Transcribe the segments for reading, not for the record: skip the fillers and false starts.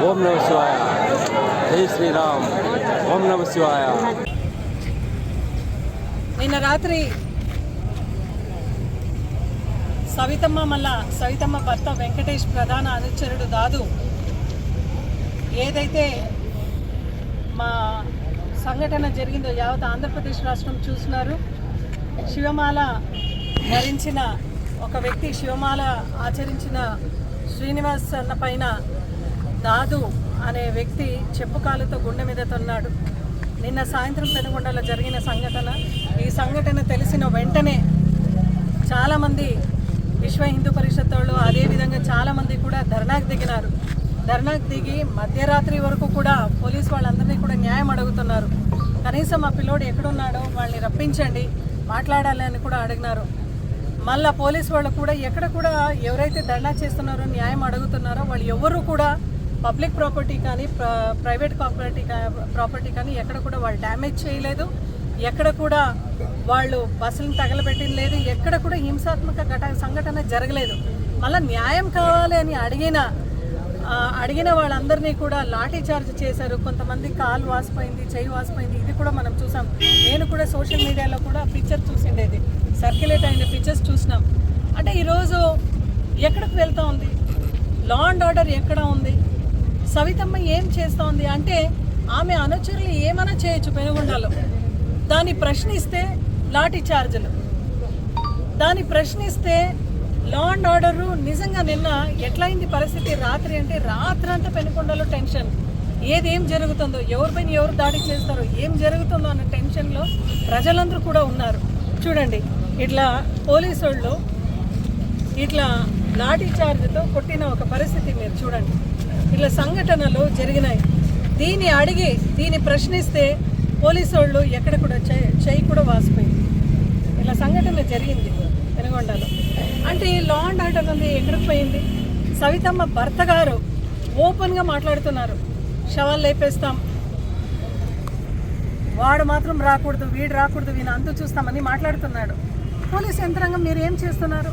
ఓం నమః శివాయ. జై శ్రీరామ్. ఓం నమః శివాయ. నిన్న రాత్రి సవితమ్మ భర్త వెంకటేష్ ప్రధాన అనుచరుడు దాదు ఏదైతే మా సంఘటన జరిగిందో యావత్ ఆంధ్రప్రదేశ్ రాష్ట్రం చూస్తున్నారు. శివమాల ధరించిన ఒక వ్యక్తి, శివమాల ఆచరించిన శ్రీనివాస్ అన్న పైన దాదు అనే వ్యక్తి చెప్పుకాలతో గుండె మీద తన్నాడు. నిన్న సాయంత్రం పెనుగొండలో జరిగిన ఈ సంఘటన తెలిసిన వెంటనే చాలామంది విశ్వ హిందూ పరిషత్ వాళ్ళు, అదేవిధంగా చాలామంది కూడా ధర్నాకు దిగి మధ్యరాత్రి వరకు కూడా పోలీసు వాళ్ళందరినీ కూడా న్యాయం అడుగుతున్నారు. కనీసం ఆ పిల్లోడు ఎక్కడున్నాడో వాళ్ళని రప్పించండి, మాట్లాడాలని కూడా అడిగినారు. మళ్ళా పోలీసు వాళ్ళు కూడా ఎక్కడ కూడా ఎవరైతే ధర్నా చేస్తున్నారో, న్యాయం అడుగుతున్నారో వాళ్ళు ఎవరు కూడా పబ్లిక్ ప్రాపర్టీ కానీ ప్రైవేట్ ప్రాపర్టీ కానీ ఎక్కడ కూడా వాళ్ళు డ్యామేజ్ చేయలేదు, ఎక్కడ కూడా వాళ్ళు బస్సులను తగలబెట్టిన లేదు, ఎక్కడ కూడా హింసాత్మక సంఘటన జరగలేదు. మళ్ళీ న్యాయం కావాలి అని అడిగిన వాళ్ళందరినీ కూడా లాఠీ చార్జ్ చేశారు. కొంతమంది కాలు వాసిపోయింది, చెయ్యి వాసిపోయింది, ఇది కూడా మనం చూసాం. నేను కూడా సోషల్ మీడియాలో కూడా పిక్చర్ చూసిండేది, సర్క్యులేట్ అయిన పిక్చర్స్ చూసినాం. అంటే ఈరోజు ఎక్కడికి వెళ్తూ ఉంది, లా అండ్ ఆర్డర్ ఎక్కడ ఉంది, సవితమ్మ ఏం చేస్తూ ఉంది అంటే ఆమె అనుచరులు ఏమైనా చేయొచ్చు పెనుగొండలో. దాన్ని ప్రశ్నిస్తే లాఠీ చార్జీలు, దాన్ని ప్రశ్నిస్తే లా అండ్ ఆర్డరు. నిజంగా నిన్న ఎట్లయింది పరిస్థితి, రాత్రి అంటే రాత్రంతా పెనుగొండలో టెన్షన్, ఏం జరుగుతుందో, ఎవరిపైన ఎవరు దాడి చేస్తారో, ఏం జరుగుతుందో అన్న టెన్షన్లో ప్రజలందరూ కూడా ఉన్నారు. చూడండి, ఇట్లా పోలీసు వాళ్ళు ఇట్లా లాఠీ చార్జ్తో కొట్టిన ఒక పరిస్థితి మీరు చూడండి. ఇట్లా సంఘటనలు జరిగినాయి. దీన్ని ప్రశ్నిస్తే పోలీసు వాళ్ళు ఎక్కడ కూడా చెయ్యి కూడా వాసిపోయింది. ఇలా సంఘటన జరిగింది పెనుగొండలో. అంటే ఈ లా అండ్ ఆర్డర్ అనేది ఎక్కడికి పోయింది? సవితమ్మ భర్త గారు ఓపెన్గా మాట్లాడుతున్నారు, శవాలు లేపేస్తాం, వాడు మాత్రం రాకూడదు, వీడు రాకూడదు, వీని అంతు చూస్తామని మాట్లాడుతున్నాడు. పోలీస్ యంత్రాంగం మీరు ఏం చేస్తున్నారు?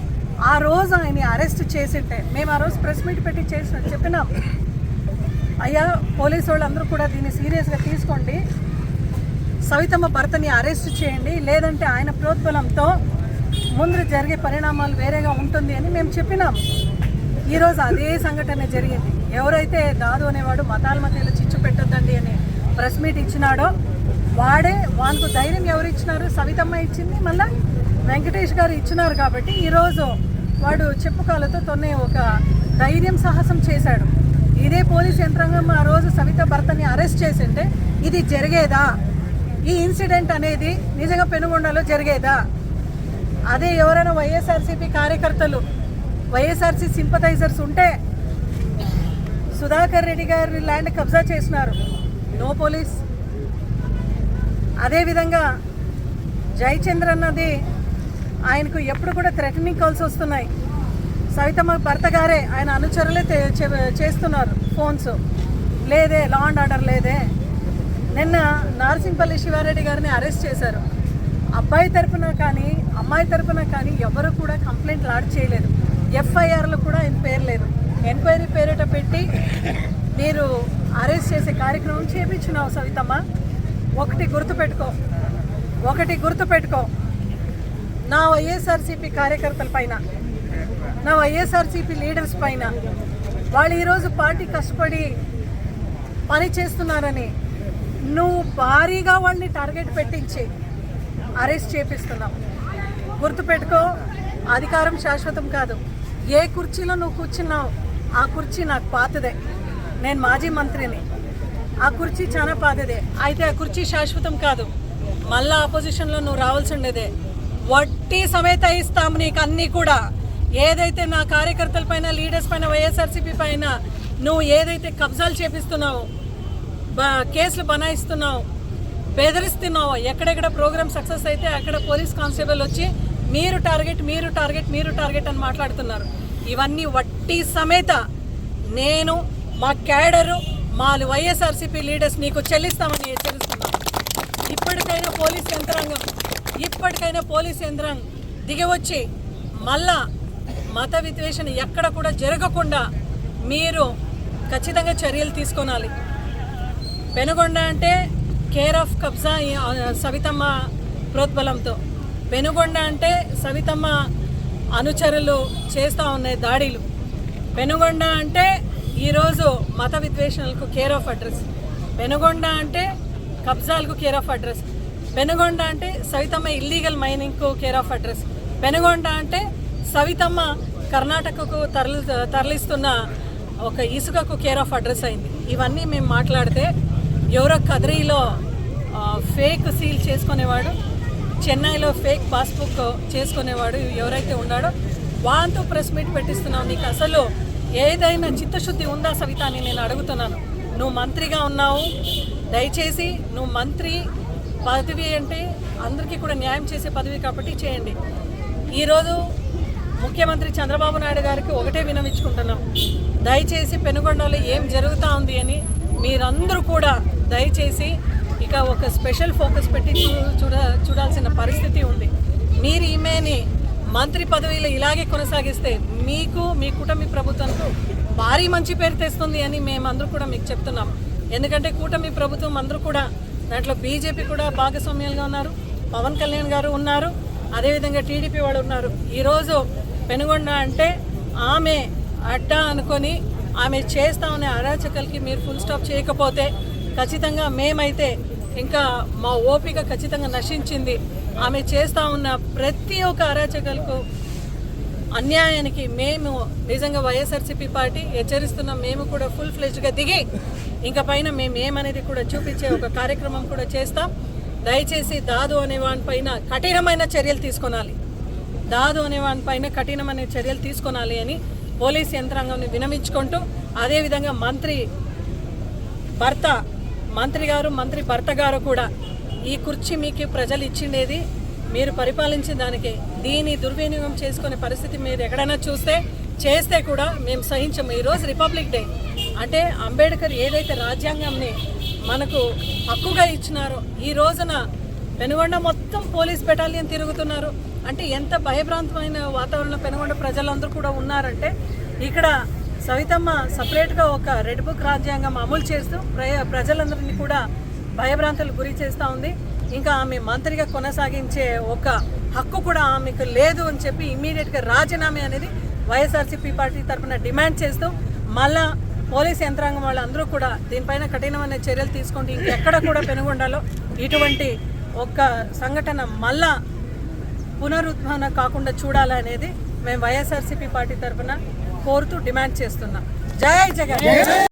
ఆ రోజు ఆయన్ని అరెస్ట్ చేసింటే, మేము ఆ రోజు ప్రెస్ మీట్ పెట్టి చెప్పినాం, అయ్యా పోలీసు వాళ్ళు అందరూ కూడా దీన్ని సీరియస్గా తీసుకోండి, సవితమ్మ భర్తని అరెస్ట్ చేయండి, లేదంటే ఆయన ప్రోద్బలంతో ముందు జరిగే పరిణామాలు వేరేగా ఉంటుంది అని మేము చెప్పినాం. ఈరోజు అదే సంఘటన జరిగింది. ఎవరైతే దాదు అనేవాడు మతాల మధ్యలో చిచ్చు పెట్టొద్దండి అని ప్రెస్ మీట్ ఇచ్చినాడో వానికి ధైర్యం ఎవరు ఇచ్చినారు? సవితమ్మ ఇచ్చింది, మళ్ళీ వెంకటేష్ గారు ఇచ్చినారు. కాబట్టి ఈరోజు వాడు చెప్పుకాలతో తొన్నే ఒక ధైర్యం సాహసం చేశాడు. ఇదే పోలీస్ యంత్రాంగం ఆ రోజు సవిత భర్తని అరెస్ట్ చేసింటే ఇది జరిగేదా? ఈ ఇన్సిడెంట్ అనేది నిజంగా పెనుగొండలో జరిగేదా? అదే ఎవరైనా వైఎస్ఆర్సీపీ కార్యకర్తలు, వైఎస్ఆర్సీ సింపథైజర్స్ ఉంటే సుధాకర్ రెడ్డి గారి ల్యాండ్ కబ్జా చేసినారు, నో పోలీస్. అదేవిధంగా జయచంద్ర అన్నది ఆయనకు ఎప్పుడు కూడా థ్రెటనింగ్ కాల్స్ వస్తున్నాయి. సవితమ్మ భర్త గారే ఆయన అనుచరులే చేస్తున్నారు ఫోన్స్, లేదే లా అండ్ ఆర్డర్ లేదే. నిన్న నార్సింపల్లి శివారెడ్డి గారిని అరెస్ట్ చేశారు. అబ్బాయి తరపున కానీ అమ్మాయి తరపున కానీ ఎవరు కూడా కంప్లైంట్ లాడ్జ్ చేయలేదు. ఎఫ్ఐఆర్లు కూడా ఆయన పేరు లేదు. ఎంక్వైరీ పేరిట పెట్టి మీరు అరెస్ట్ చేసే కార్యక్రమం చేపించినావు సవితమ్మ. ఒకటి గుర్తుపెట్టుకో, నా వైఎస్ఆర్సీపీ కార్యకర్తల పైన, నా వైఎస్ఆర్సీపీ లీడర్స్ పైన వాళ్ళు ఈరోజు పార్టీ కష్టపడి పని చేస్తున్నారని నువ్వు భారీగా వాళ్ళని టార్గెట్ పెట్టించి అరెస్ట్ చేపిస్తున్నాం. గుర్తుపెట్టుకో, అధికారం శాశ్వతం కాదు. ఏ కుర్చీలో నువ్వు కూర్చున్నావు ఆ కుర్చీ నాకు పాతదే. నేను మాజీ మంత్రిని, ఆ కుర్చీ చాలా పాతదే. అయితే ఆ కుర్చీ శాశ్వతం కాదు. మళ్ళా ఆపోజిషన్లో నువ్వు రావాల్సి ఉండేదే. వడ్డీ సమేత ఇస్తాం నీకు అన్నీ కూడా. ఏదైతే నా కార్యకర్తల పైన, లీడర్స్ పైన, వైఎస్ఆర్సీపీ పైన నువ్వు ఏదైతే కబ్జాలు చేపిస్తున్నావు, కేసులు బనాయిస్తున్నావు, బెదిరిస్తున్నావు, ఎక్కడెక్కడ ప్రోగ్రామ్ సక్సెస్ అయితే అక్కడ పోలీస్ కానిస్టేబుల్ వచ్చి మీరు టార్గెట్ మీరు టార్గెట్ మీరు టార్గెట్ అని మాట్లాడుతున్నారు. ఇవన్నీ వడ్డీ సమేత నేను, మా క్యాడరు, మా వైఎస్ఆర్సీపీ లీడర్స్ నీకు చెల్లిస్తామని హెచ్చరిస్తున్నాం. ఇప్పటికైనా పోలీస్ యంత్రాంగం దిగివచ్చి మళ్ళా మత విద్వేషణ ఎక్కడ కూడా జరగకుండా మీరు ఖచ్చితంగా చర్యలు తీసుకోనాలి. పెనుగొండ అంటే కేర్ ఆఫ్ కబ్జా సవితమ్మ ప్రోద్బలంతో. పెనుగొండ అంటే సవితమ్మ అనుచరులు చేస్తూ ఉన్నాయి దాడులు. పెనుగొండ అంటే ఈరోజు మత విద్వేషణలకు కేర్ ఆఫ్ అడ్రస్. పెనుగొండ అంటే కబ్జాలకు కేర్ ఆఫ్ అడ్రస్. పెనుగొండ అంటే సవితమ్మ ఇల్లీగల్ మైనింగ్కు కేర్ ఆఫ్ అడ్రస్. పెనుగొండ అంటే సవితమ్మ కర్ణాటకకు తరలిస్తున్న ఒక ఇసుకకు కేర్ ఆఫ్ అడ్రస్ అయింది. ఇవన్నీ మేము మాట్లాడితే ఎవరో కదిరీలో ఫేక్ సీల్ చేసుకునేవాడు, చెన్నైలో ఫేక్ పాస్బుక్ చేసుకునేవాడు ఎవరైతే ఉన్నాడో వాంతో ప్రెస్ మీట్ పెట్టిస్తున్నావు. నీకు అసలు ఏదైనా చిత్తశుద్ధి ఉందా సవిత అని నేను అడుగుతున్నాను. నువ్వు మంత్రిగా ఉన్నావు, దయచేసి నువ్వు మంత్రి పదవి అంటే అందరికీ కూడా న్యాయం చేసే పదవి కాబట్టి చేయండి. ఈరోజు ముఖ్యమంత్రి చంద్రబాబు నాయుడు గారికి ఒకటే వినవించుకుంటున్నాం, దయచేసి పెనుగొండలో ఏం జరుగుతూ ఉంది అని మీరందరూ కూడా దయచేసి ఇక ఒక స్పెషల్ ఫోకస్ పెట్టి చూడాల్సిన పరిస్థితి ఉంది. మీరు ఈమెని మంత్రి పదవిలో ఇలాగే కొనసాగిస్తే మీకు, మీ కూటమి ప్రభుత్వానికి భారీ మంచి పేరు తెస్తుంది అని మేమందరూ కూడా మీకు చెప్తున్నాం. ఎందుకంటే కూటమి ప్రభుత్వం అందరూ కూడా దాంట్లో బీజేపీ కూడా భాగస్వామ్యాలుగా ఉన్నారు, పవన్ కళ్యాణ్ గారు ఉన్నారు, అదేవిధంగా టీడీపీ వాళ్ళు ఉన్నారు. ఈరోజు పెనుగొండ అంటే ఆమె అడ్డా అనుకొని ఆమె చేస్తా ఉన్న అరాచకలకి మీరు ఫుల్ స్టాప్ చేయకపోతే ఖచ్చితంగా మేమైతే ఇంకా మా ఓపిక ఖచ్చితంగా నశించింది. ఆమె చేస్తూ ఉన్న ప్రతి ఒక్క అరాచకలకు, అన్యాయానికి మేము నిజంగా వైఎస్ఆర్సీపీ పార్టీ హెచ్చరిస్తున్నాం. మేము కూడా ఫుల్ ఫ్లెజ్గా దిగి ఇంకా పైన మేము ఏమనేది కూడా చూపించే ఒక కార్యక్రమం కూడా చేస్తాం. దయచేసి దాదు అనే వానిపైన కఠినమైన చర్యలు తీసుకొనాలి, దాదు అనే వానిపైన కఠినమైన చర్యలు తీసుకొనాలి అని పోలీస్ యంత్రాంగాన్ని వినమించుకుంటూ, అదేవిధంగా మంత్రి భర్త గారు కూడా ఈ కుర్చీ మీకు ప్రజలు ఇచ్చిండేది, మీరు పరిపాలించిన దానికి దీని దుర్వినియోగం చేసుకునే పరిస్థితి మీరు ఎక్కడైనా చేస్తే కూడా మేము సహించము. ఈరోజు రిపబ్లిక్ డే అంటే అంబేద్కర్ ఏదైతే రాజ్యాంగంని మనకు హక్కుగా ఇచ్చినారో ఈ రోజున పెనుగొండ మొత్తం పోలీస్ బెటాలియన్ తిరుగుతున్నారు అంటే ఎంత భయభ్రాంతమైన వాతావరణంలో పెనుగొండ ప్రజలందరూ కూడా ఉన్నారంటే ఇక్కడ సవితమ్మ సపరేట్గా ఒక రెడ్ బుక్ రాజ్యాంగం అమలు చేస్తూ ప్రజలందరినీ కూడా భయభ్రాంతులకు గురి చేస్తూ ఉంది. ఇంకా ఆమె మంత్రిగా కొనసాగించే ఒక హక్కు కూడా ఆమెకు లేదు అని చెప్పి ఇమ్మీడియట్గా రాజీనామా అనేది వైఎస్ఆర్సీపీ పార్టీ తరఫున డిమాండ్ చేస్తూ మళ్ళా పోలీస్ యంత్రాంగం వాళ్ళందరూ కూడా దీనిపైన కఠినమైన చర్యలు తీసుకుంటూ ఇంకెక్కడ కూడా పెనుగొండలో ఇటువంటి ఒక సంఘటన మళ్ళా పునరుద్ధారణ కాకుండా చూడాలనేది మేము వైఎస్ఆర్సీపీ పార్టీ తరఫున కోరుతూ డిమాండ్ చేస్తున్నాం. జై జగన్.